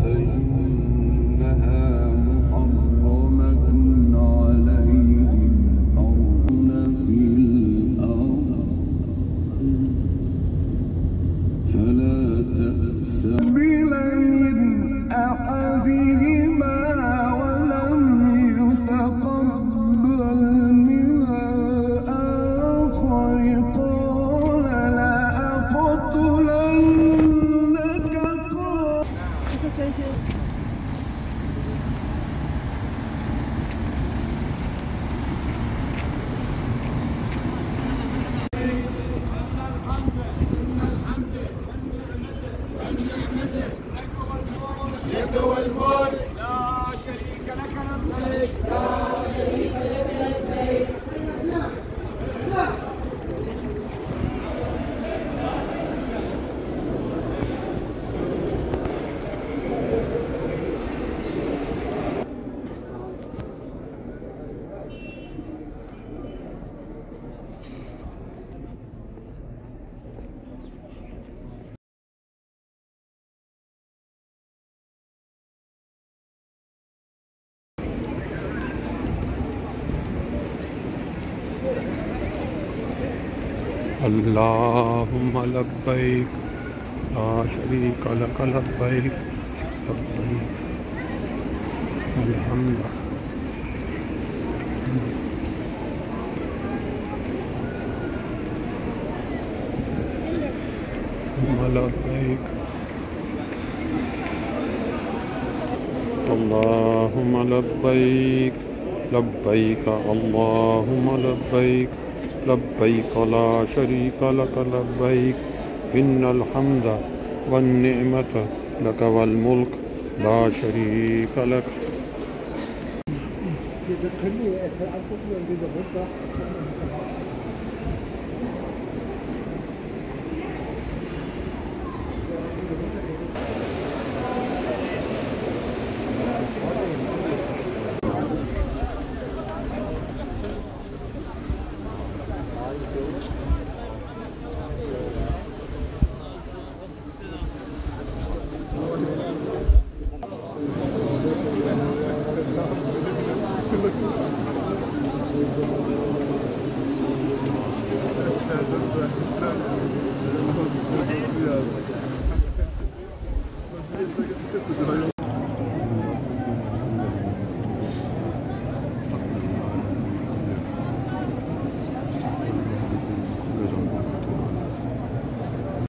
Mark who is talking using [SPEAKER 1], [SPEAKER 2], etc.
[SPEAKER 1] فإنها محرمة عليهم أرض في الأرض فلا تأس من أحدهما ولم يتقبل من الآخر قال لأقتلنك
[SPEAKER 2] لك والملك لا شريك لك لبيك لا شريك لك لبيك.
[SPEAKER 3] اللهم لبيك لا شريك لك لبيك لبيك الحمد لبيك اللهم لبيك لبيك اللهم لبيك لبيك لا شريك لك لبيك إن الحمد والنعمة لك والملك لا شريك لك.